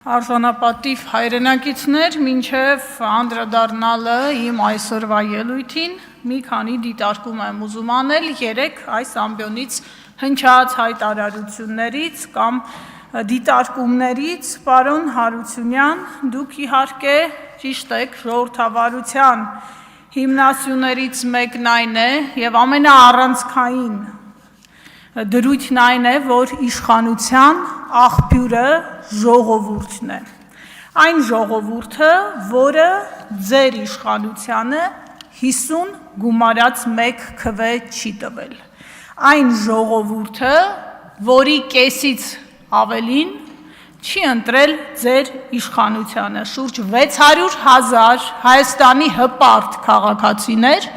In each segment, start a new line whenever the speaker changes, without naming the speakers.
Արժանապատիվ հայրենակիցներ, մինչև անդրադառնալը իմ այսօրվա ելույթին մի քանի դիտարկում եմ ուզում անել երեք այս ամբիոնից հնչած հայտարարություններից կամ դիտարկումներից։ Պարոն Հարությունյան, դուք իհարկե ճիշտ եք, ժողովրդավարության հիմնասյուներից մեկն այն է եւ ամենաառանցքային դրույթն այն է, որ իշխանության աղբյուրը ժողովուրդն է։ Այն ժողովուրդը, որը ձեր իշխանությանը 50 գումարած 1 քվե չի տվել։ Այն ժողովուրդը, որի կեսից ավելին չի ընտրել ձեր իշխանությանը։ Շուրջ 600,000 Հայաստանի հպարտ քաղաքացիներ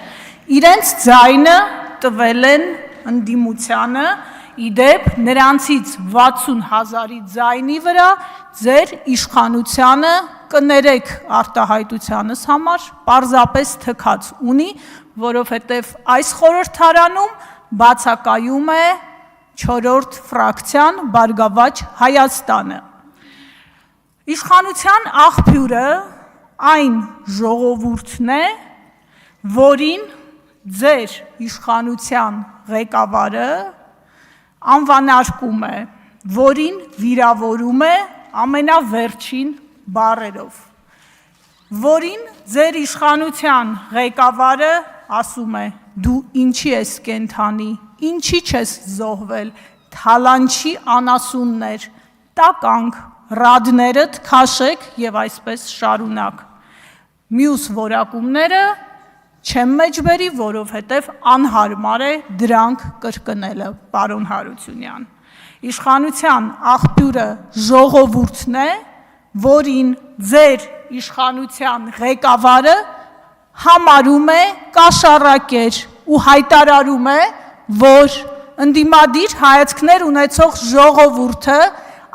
իրենց ձայնը տվել են ընդդիմությանը, իդեպ նրանցից 60,000-ի ձայնի վրա ձեր իշխանությանը կներեք արտահայտությանս համար պարզապես թքած ունի, որովհետև այս խորհրդարանում բացակայում է 4-րդ ֆրակցիան Բարգավաճ Հայաստանը։ Իշխանության աղբյուրը այն ժողովուրդն է, որին ձեր իշխանության ղեկավարը անվանարկում է, որին վիրավորում է ամենավերջին բառերով, որին ձեր իշխանության ղեկավարը ասում է՝ դու ինչի ես կենդանի, ինչի չես զոհվել, թալանչի անասուններ, տականք, ռադներդ քաշեք եւ այսպես շարունակ։ Մյուս որակումները չեմ մեջբերի, որովհետև անհարմար է դրանք կրկնելը, պարոն Հարությունյան։ Իշխանության աղբյուրը ժողովուրդն է, որին ձեր իշխանության ղեկավարը համարում է կաշառակեր ու հայտարարում է, որ ընդդիմադիր հայացքներ ունեցող ժողովուրդը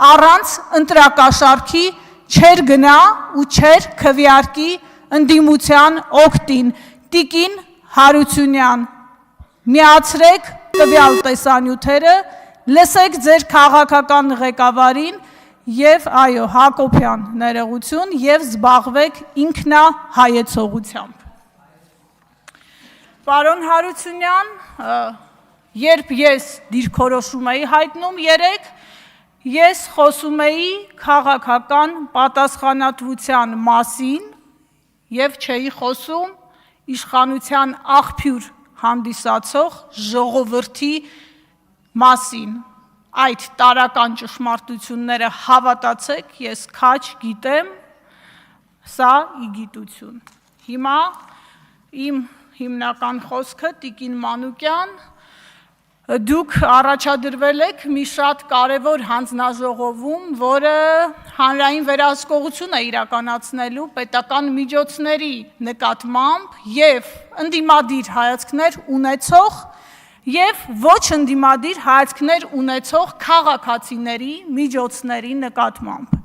առանց ընտրակաշառքի չեր գնա ու չեր քվեարկի ընդդիմության օգտին։ Տիկին Հարությունյան, միացրեք տվյալ տեսանյութերը, լսեք ձեր քաղաքական ղեկավարին եւ այո, Հակոբյան ներողություն եւ զբաղվեք ինքնահայեցողությամբ։ Պարոն Հարությունյան, երբ ես դիրքորոշում էի հայտնում երեք, ես խոսում էի քաղաքական պատասխանատվության մասին եւ չէի խոսում իշխանության աղբյուր հանդիսացող ժողովրդի մասին։ Այդ տարական ճշմարտությունները հավատացեք, ես քաչ գիտեմ, սա իգիտություն։ Հիմա իմ հիմնական խոսքը Տիկին Մանուկյան, դուք առաջադրվել եք մի շատ կարևոր հանձնաժողովում, որը հանրային վերահսկողություն է իրականացնելու պետական միջոցների նկատմամբ եւ ընդդիմադիր հայացքներ ունեցող եւ ոչ ընդդիմադիր հայացքներ ունեցող քաղաքացիների միջոցների նկատմամբ։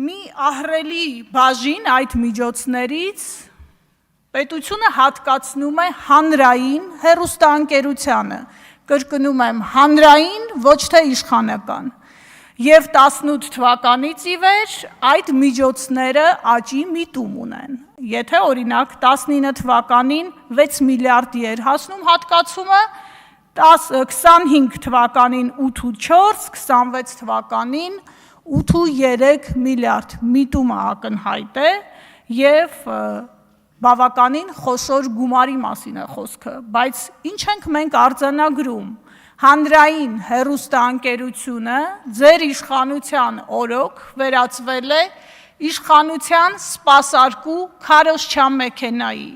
Մի ահռելի բաժին այդ միջոցներից պետությունը հատկացնում է հանրային հեռուստաընկերությանը, կրկնում եմ, հանրային, ոչ թե իշխանական։ Եվ 18 թվականից ի վեր այդ միջոցները աճի միտում ունեն։ Եթե օրինակ 19 թվականին 6 միլիարդի էր հասնում հատկացումը, 25 թվականին 8.4, 26 թվականին 8.3 միլիարդ միտումը ակնհայտ է եւ բավականին խոշոր գումարի մասին է խոսքը, բայց ինչ ենք մենք արձանագրում, հանրային հեռուստաընկերությունը ձեր իշխանության օրոք վերածվել է իշխանության սպասարկու քարոզչյան մեքենայի։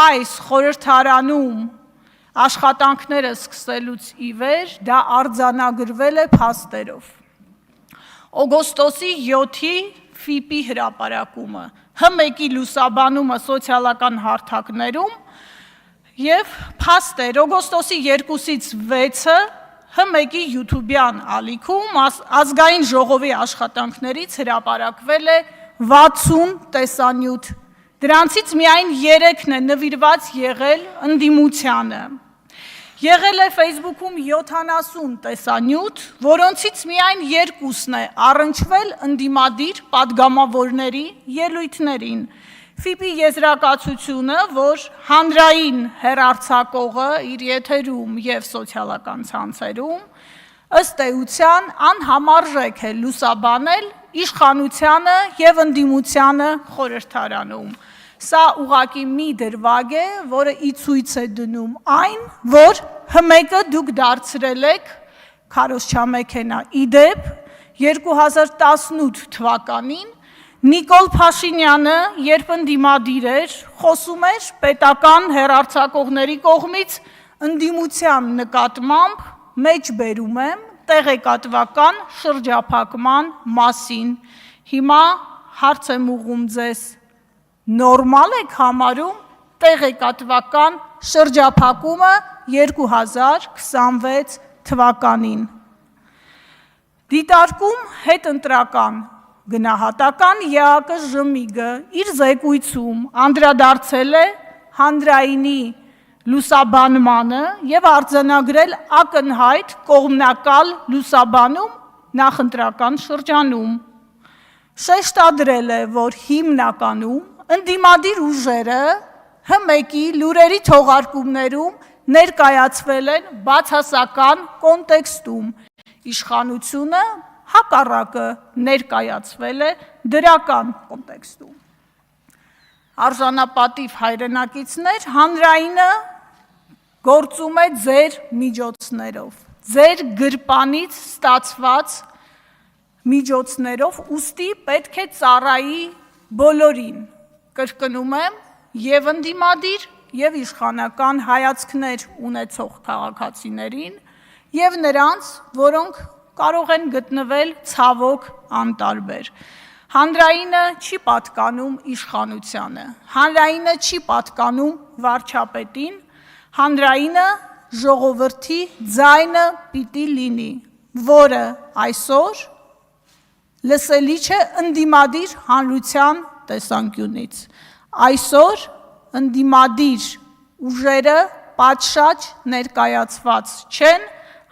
Այս խորհրդարանում աշխատանքները սկսելուց ի վեր դա արձանագրվել է փաստերով։ Օգոստոսի 7-ի ՖԻՊ-ի հրապարակումը, Հ1-ի լուսաբանումը սոցիալական հարթակներում եւ փաստեր օգոստոսի 2-ից 6-ը Հ1-ի յութուբյան ալիքում ազգային ժողովի աշխատանքներից հրապարակվել է 60 տեսանյութ, դրանցից միայն 3-ն է նվիրված եղել ընդդիմությանը։ Եղել է Facebook-ում 70 տեսանյութ, որոնցից միայն 2-ն է առնչվել ընդդիմադիր պատգամավորների ելույթներին։ ՖԻՊ-ի եզրակացությունը, որ հանրային հեռարձակողը իր եթերում եւ սոցիալական ցանցերում ըստ էության անհամարժեք է լուսաբանել իշխանությանը եւ ընդդիմությանը խորհրդարանում։ Սա ուղղակի մի դրվագ է, որը ի ցույց է դնում այն, որ ՀՄԵԿ-ը դուք դարձրել եք քարոզչամեքենա։ Իդեպ 2018 թվականին Նիկոլ Փաշինյանը, երբ ընդդիմադիր էր, խոսում էր պետական հեռարձակողների կողմից ընդդիմության նկատմամբ մեջբերում եմ տեղեկատվական շրջափակման մասին։ Հիմա հարց եմ ուղղում ձեզ, նորմալ եք համարում տեղեկատվական շրջափակումը 2026 թվականին։ Դիտարկում հետընտրական գնահատական ԵԱԿ ԺՄԻԳ-ը իր զեկույցում անդրադարձել է հանրայինի լուսաբանմանը եւ արձանագրել ակնհայտ կողմնակալ լուսաբանում նախընտրական շրջանում։ Շեշտադրել է, որ հիմնականում ընդդիմադիր ուժերը ՀՄԵԿ-ի լուրերի թողարկումներում ներկայացվել են բացասական կոնտեքստում, իշխանությունը հակառակը ներկայացվել է դրական կոնտեքստում։ Արժանապատիվ հայրենակիցներ, հանրայինը գործում է ձեր միջոցներով, ձեր գրպանից ստացված միջոցներով, ուստի պետք է ծառայի բոլորին, կրկնում եմ, եւ ընդդիմադիր, եւ իշխանական հայացքներ ունեցող քաղաքացիներին, եւ նրանց, որոնք կարող են գտնվել ցավոք անտարբեր։ Հանրայինը չի պատկանում իշխանությանը, հանրայինը չի պատկանում վարչապետին, հանրայինը ժողովրդի ձայնը պիտի լինի, որը այսօր լսելի չէ ընդդիմադիր հանրության տեսանկյունից։ Այսօր ընդդիմադիր ուժերը պատշաճ ներկայացված չեն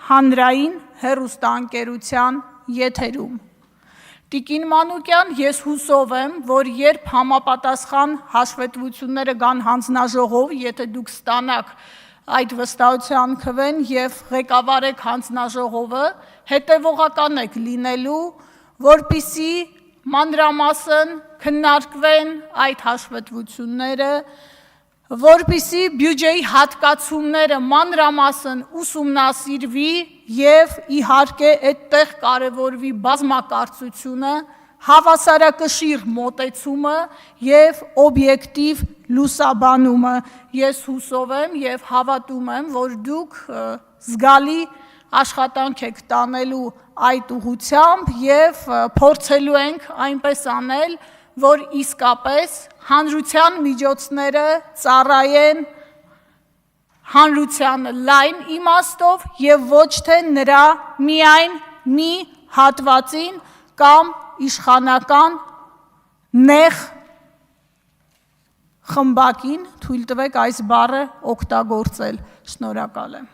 հանրային հեռուստաընկերության եթերում։ Տիկին Մանուկյան, ես հուսով եմ, որ երբ համապատասխան հաշվետվությունները գան հանձնաժողով, եթե դուք ստանաք այդ վստահության քվեն եւ ղեկավարեք հանձնաժողովը, հետեւողական եք լինելու, որպիսի մանրամասն քննարկվեն այդ հաշվետվությունները, որպիսի բյուջեի հատկացումները մանրամասն ուսումնասիրվի եւ իհարկե այդտեղ կարևորվի բազմակարծությունը, հավասարակշիռ մոտեցումը եւ օբյեկտիվ լուսաբանումը։ Ես հուսով եմ եւ հավատում եմ, որ դուք զգալի աշխատանք եք տանելու այդ ուղղությամբ եւ փորձելու ենք այնպես անել, որ իսկապես հանրության միջոցները ծառայեն հանրությանը լայն իմաստով եւ ոչ թե նրա միայն մի հատվածին կամ իշխանական նեղ խմբակին, թույլ տվեք այս բառը օգտագործել։ Շնորհակալ եմ։